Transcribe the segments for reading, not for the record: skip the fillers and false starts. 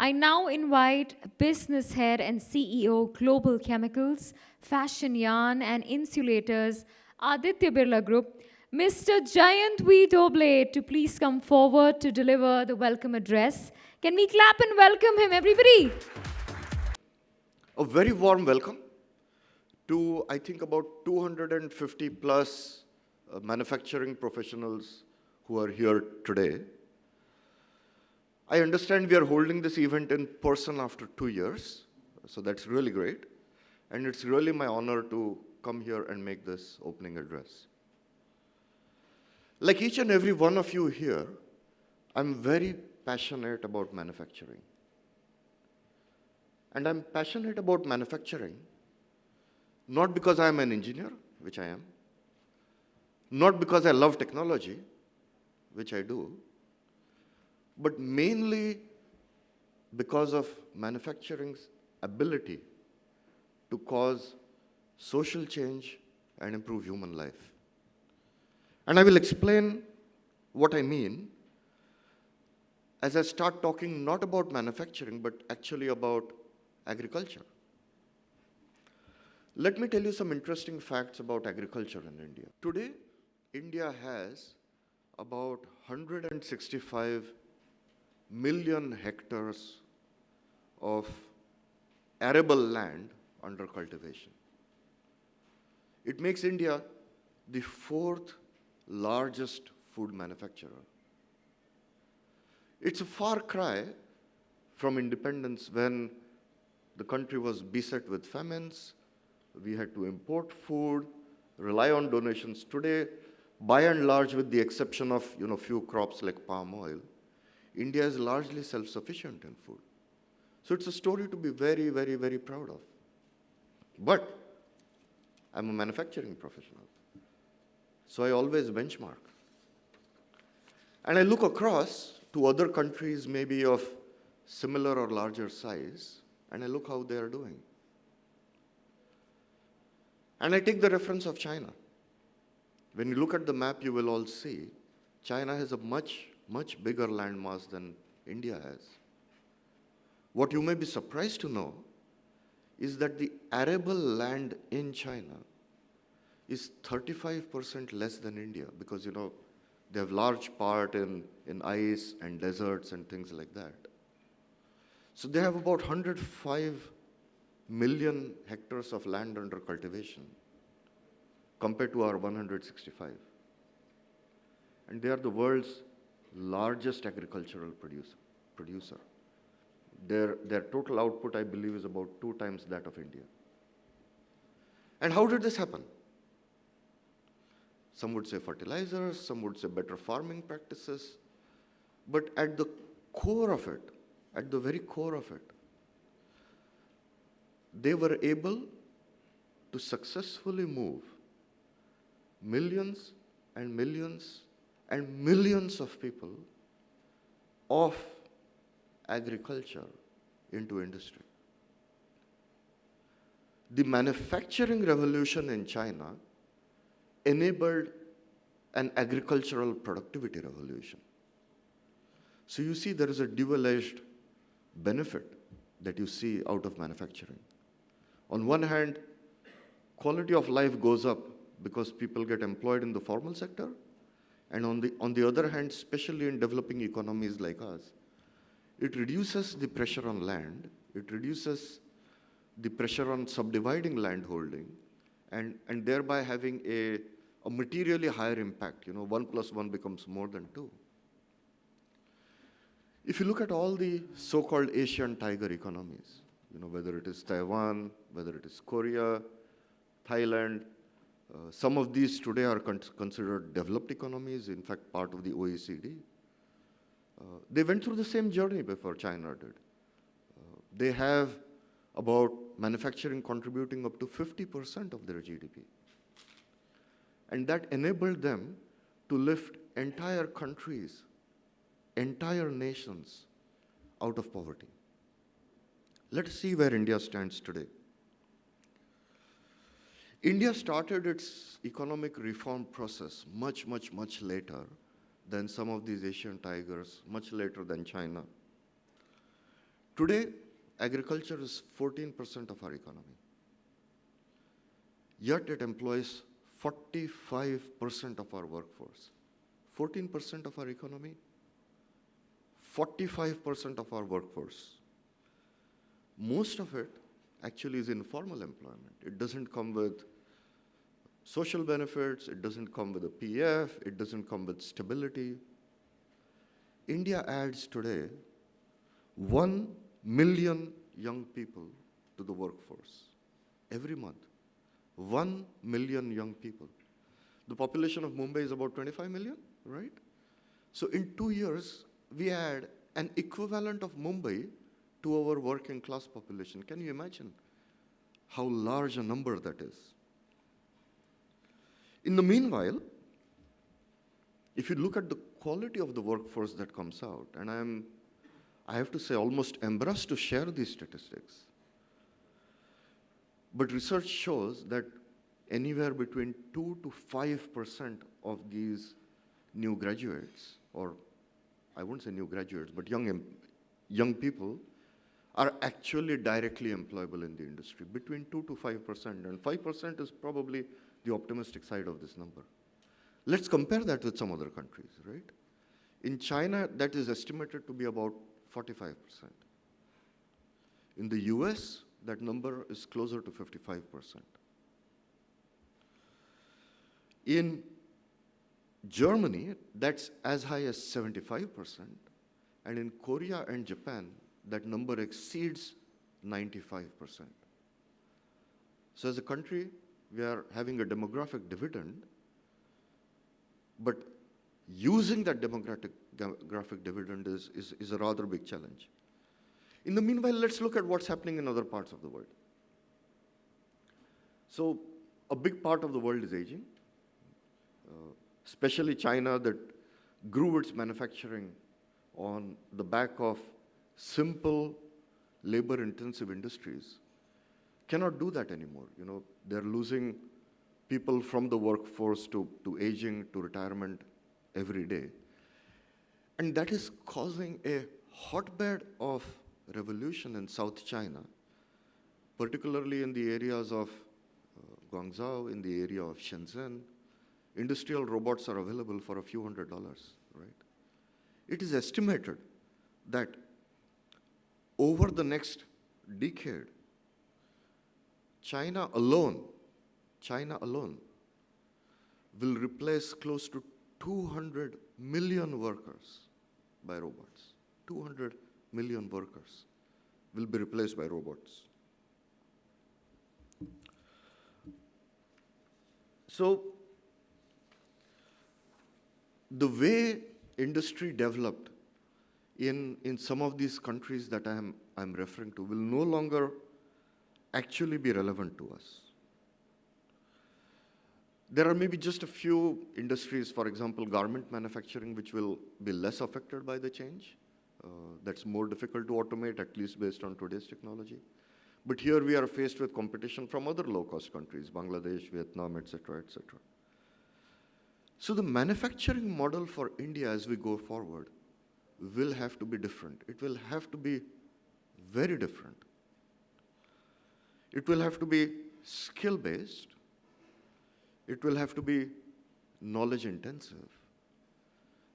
I now invite business head and CEO, Global Chemicals, Fashion Yarn and Insulators, Aditya Birla Group, Mr. Jayant V. Dhobley, to please come forward to deliver the welcome address. Can we clap and welcome him, everybody? A very warm welcome to, I think, about 250 plus manufacturing professionals who are here today. I understand we are holding this event in person after 2 years, so that's really great. And it's really my honor to come here and make this opening address. Like each and every one of you here, I'm very passionate about manufacturing. And I'm passionate about manufacturing not because I'm an engineer, which I am, not because I love technology, which I do, but mainly because of manufacturing's ability to cause social change and improve human life. And I will explain what I mean as I start talking not about manufacturing, but actually about agriculture. Let me tell you some interesting facts about agriculture in India. Today, India has about 165 million hectares of arable land under cultivation. It makes India the fourth largest food manufacturer. It's a far cry from independence when the country was beset with famines. We had to import food, rely on donations. Today, by and large, with the exception of few crops like palm oil, India is largely self-sufficient in food. So it's a story to be very, very, very proud of. But I'm a manufacturing professional, so I always benchmark. And I look across to other countries maybe of similar or larger size, and I look how they are doing. And I take the reference of China. When you look at the map, you will all see China has a much, much bigger landmass than India has. What you may be surprised to know is that the arable land in China is 35% less than India because, they have large part in ice and deserts and things like that. So they have about 105 million hectares of land under cultivation compared to our 165. And they are the world's largest agricultural producer. Their total output, I believe, is about 2 times that of India. And how did this happen? Some would say fertilizers, some would say better farming practices. But at the core of it, at the very core of it, they were able to successfully move millions and millions and millions of people off agriculture into industry. The manufacturing revolution in China enabled an agricultural productivity revolution. So you see there is a dual-edged benefit that you see out of manufacturing. On one hand, quality of life goes up because people get employed in the formal sector, and on the other hand, especially in developing economies like us, it reduces the pressure on land, it reduces the pressure on subdividing land holding, and thereby having a materially higher impact. 1 plus 1 becomes more than 2. If you look at all the so-called Asian tiger economies, whether it is Taiwan, whether it is Korea, Thailand, some of these today are considered developed economies, in fact, part of the OECD. They went through the same journey before China did. They have about manufacturing contributing up to 50% of their GDP. And that enabled them to lift entire countries, entire nations out of poverty. Let's see where India stands today. India started its economic reform process much, much, much later than some of these Asian tigers, much later than China. Today, agriculture is 14% of our economy. Yet it employs 45% of our workforce. 14% of our economy, 45% of our workforce. Most of it actually is informal employment. It doesn't come with social benefits, it doesn't come with a PF, it doesn't come with stability. India adds today 1 million young people to the workforce every month. 1 million young people. The population of Mumbai is about 25 million, right? So in 2 years, we add an equivalent of Mumbai to our working class population. Can you imagine how large a number that is? In the meanwhile, if you look at the quality of the workforce that comes out, and I have to say, almost embarrassed to share these statistics, but research shows that anywhere between 2 to 5% of these new graduates, or I won't say new graduates, but young people, are actually directly employable in the industry, between 2 to 5%, and 5% is probably the optimistic side of this number. Let's compare that with some other countries, right? In China, that is estimated to be about 45%. In the US, that number is closer to 55%. In Germany, that's as high as 75%, and in Korea and Japan, that number exceeds 95%. So as a country, we are having a demographic dividend, but using that demographic dividend is a rather big challenge. In the meanwhile, let's look at what's happening in other parts of the world. So a big part of the world is aging, especially China, that grew its manufacturing on the back of simple labor-intensive industries, cannot do that anymore. You know, they're losing people from the workforce to aging, to retirement every day. And that is causing a hotbed of revolution in South China, particularly in the areas of Guangzhou, in the area of Shenzhen. Industrial robots are available for a few $100s, right? It is estimated that over the next decade, China alone will replace close to 200 million workers by robots. 200 million workers will be replaced by robots. So, the way industry developed in some of these countries that I'm referring to will no longer actually be relevant to us. There are maybe just a few industries, for example, garment manufacturing, which will be less affected by the change. That's more difficult to automate, at least based on today's technology. But here we are faced with competition from other low-cost countries, Bangladesh, Vietnam, et cetera, et cetera. So the manufacturing model for India as we go forward will have to be different. It will have to be very different. It will have to be skill-based. It will have to be knowledge-intensive.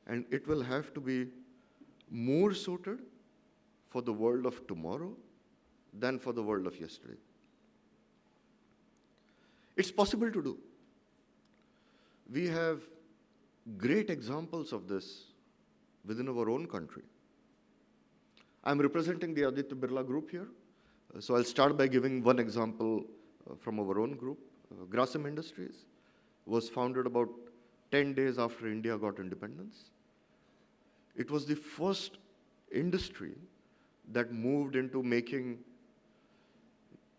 And it will have to be more suited for the world of tomorrow than for the world of yesterday. It's possible to do. We have great examples of this within our own country. I'm representing the Aditya Birla group here. So I'll start by giving one example from our own group. Grasim Industries was founded about 10 days after India got independence. It was the first industry that moved into making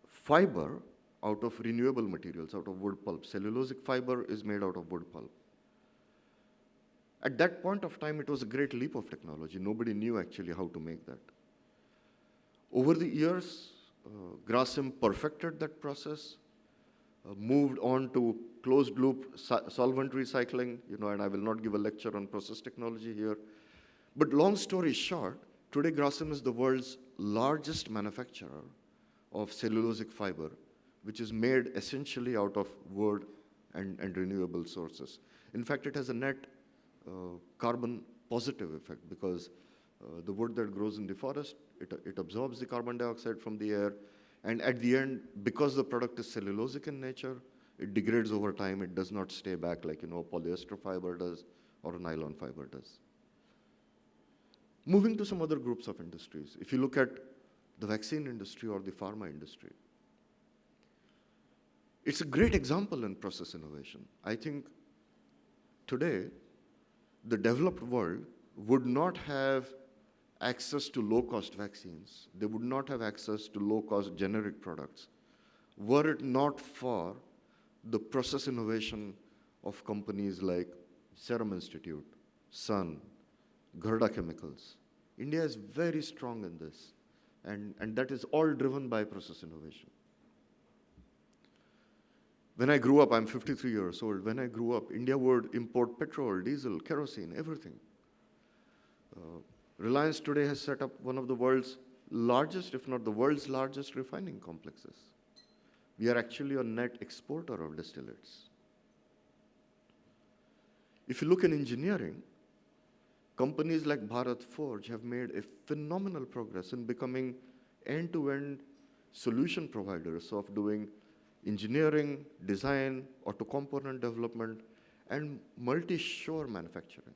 fiber out of renewable materials, out of wood pulp. Cellulosic fiber is made out of wood pulp. At that point of time, it was a great leap of technology. Nobody knew actually how to make that. Over the years, Grasim perfected that process, moved on to closed loop solvent recycling, and I will not give a lecture on process technology here. But long story short, Today, Grasim is the world's largest manufacturer of cellulosic fiber, which is made essentially out of wood and renewable sources. In fact, it has a net carbon positive effect because the wood that grows in the forest, it absorbs the carbon dioxide from the air, and at the end, because the product is cellulosic in nature, it degrades over time. It does not stay back like polyester fiber does or a nylon fiber does. Moving to some other groups of industries, if you look at the vaccine industry or the pharma industry, it's a great example in process innovation. I think today, the developed world would not have access to low-cost vaccines. They would not have access to low-cost generic products were it not for the process innovation of companies like Serum Institute, Sun, Gerda Chemicals. India is very strong in this, and that is all driven by process innovation. When I grew up, I'm 53 years old, when I grew up, India would import petrol, diesel, kerosene, everything. Reliance today has set up one of the world's largest, if not the world's largest refining complexes. We are actually a net exporter of distillates. If you look in engineering, companies like Bharat Forge have made a phenomenal progress in becoming end-to-end solution providers of doing engineering, design, auto component development, and multi-shore manufacturing.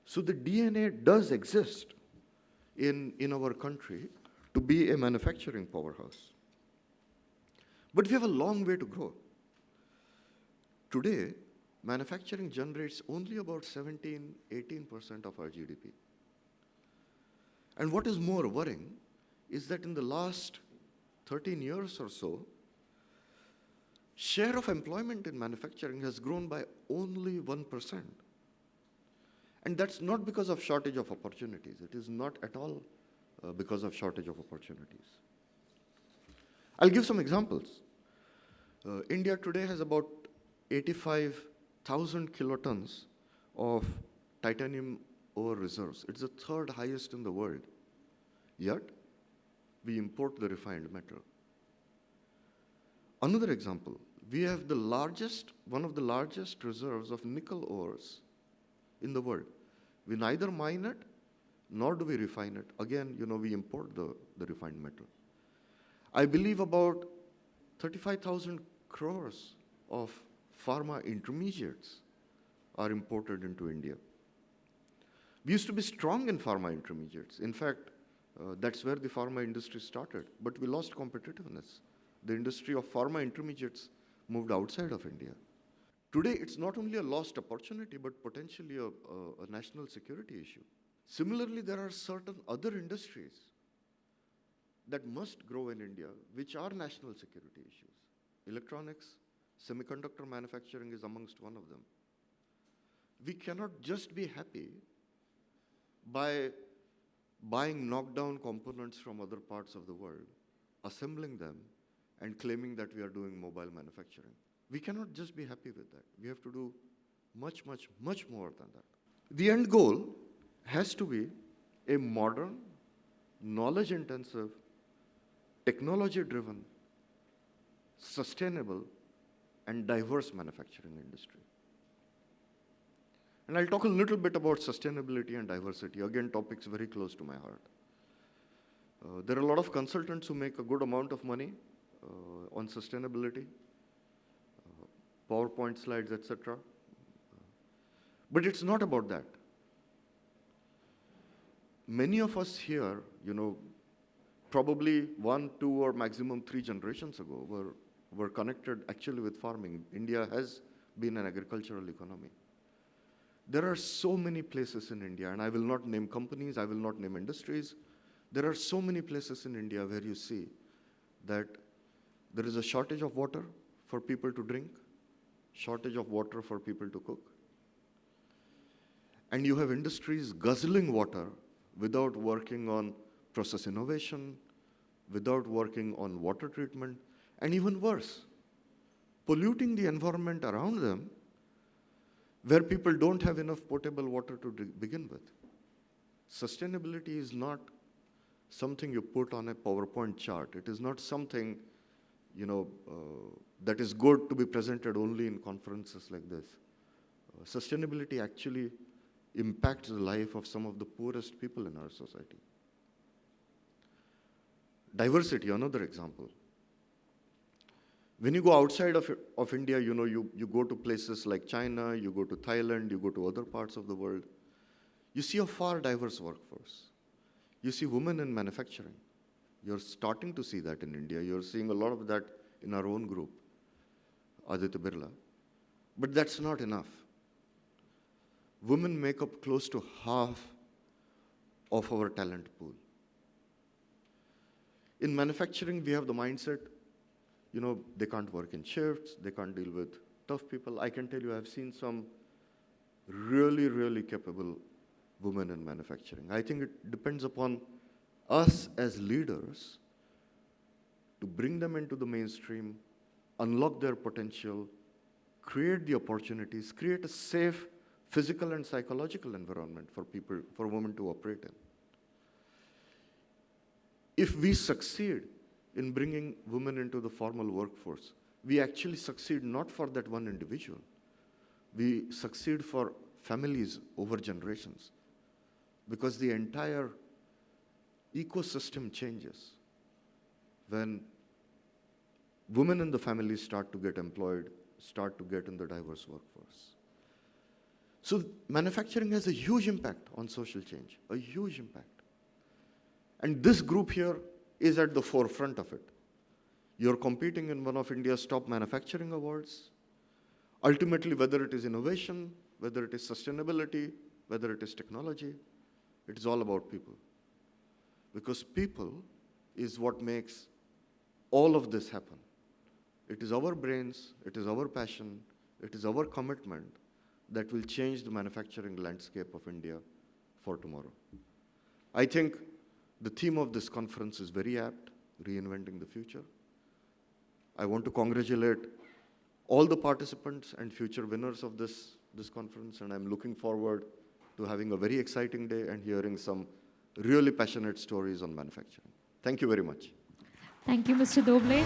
So the DNA does exist in our country to be a manufacturing powerhouse. But we have a long way to go. Today, manufacturing generates only about 17-18% of our GDP. And what is more worrying is that in the last 13 years or so, share of employment in manufacturing has grown by only 1%. And that's not because of shortage of opportunities. It is not at all because of shortage of opportunities. I'll give some examples. India today has about 85,000 kilotons of titanium ore reserves. It's the third highest in the world. Yet, we import the refined metal. Another example, we have one of the largest reserves of nickel ores in the world. We neither mine it, nor do we refine it. Again, we import the refined metal. I believe about 35,000 crores of pharma intermediates are imported into India. We used to be strong in pharma intermediates. In fact, that's where the pharma industry started, but we lost competitiveness. The industry of pharma intermediates moved outside of India. Today, it's not only a lost opportunity, but potentially a national security issue. Similarly, there are certain other industries that must grow in India, which are national security issues. Electronics, semiconductor manufacturing is amongst one of them. We cannot just be happy by buying knockdown components from other parts of the world, assembling them, and claiming that we are doing mobile manufacturing. We cannot just be happy with that. We have to do much, much, much more than that. The end goal has to be a modern, knowledge-intensive, technology-driven, sustainable, and diverse manufacturing industry. And I'll talk a little bit about sustainability and diversity. Again, topics very close to my heart. There are a lot of consultants who make a good amount of money on sustainability, PowerPoint slides, etc. But it's not about that. Many of us here, probably 1, 2, or maximum 3 generations ago were connected actually with farming. India has been an agricultural economy. There are so many places in India, and I will not name companies, I will not name industries. There are so many places in India where you see that there is a shortage of water for people to drink, shortage of water for people to cook. And you have industries guzzling water without working on process innovation, without working on water treatment, and even worse, polluting the environment around them where people don't have enough potable water to begin with. Sustainability is not something you put on a PowerPoint chart. It is not something, that is good to be presented only in conferences like this. Sustainability actually impacts the life of some of the poorest people in our society. Diversity, another example. When you go outside of India, you go to places like China, you go to Thailand, you go to other parts of the world, you see a far diverse workforce. You see women in manufacturing. You're starting to see that in India. You're seeing a lot of that in our own group, Aditya Birla. But that's not enough. Women make up close to half of our talent pool. In manufacturing, we have the mindset, they can't work in shifts, they can't deal with tough people. I can tell you, I've seen some really, really capable women in manufacturing. I think it depends upon us as leaders to bring them into the mainstream, unlock their potential, create the opportunities, create a safe physical and psychological environment for women to operate in. If we succeed in bringing women into the formal workforce, we actually succeed not for that one individual. We succeed for families over generations, because the entire ecosystem changes when women in the family start to get employed, start to get in the diverse workforce. So manufacturing has a huge impact on social change, a huge impact. And this group here is at the forefront of it. You're competing in one of India's top manufacturing awards. Ultimately, whether it is innovation, whether it is sustainability, whether it is technology, it is all about people. Because people is what makes all of this happen. It is our brains, it is our passion, it is our commitment that will change the manufacturing landscape of India for tomorrow. I think the theme of this conference is very apt, reinventing the future. I want to congratulate all the participants and future winners of this conference, and I'm looking forward to having a very exciting day and hearing some really passionate stories on manufacturing. Thank you very much. Thank you, Mr. Dhobley.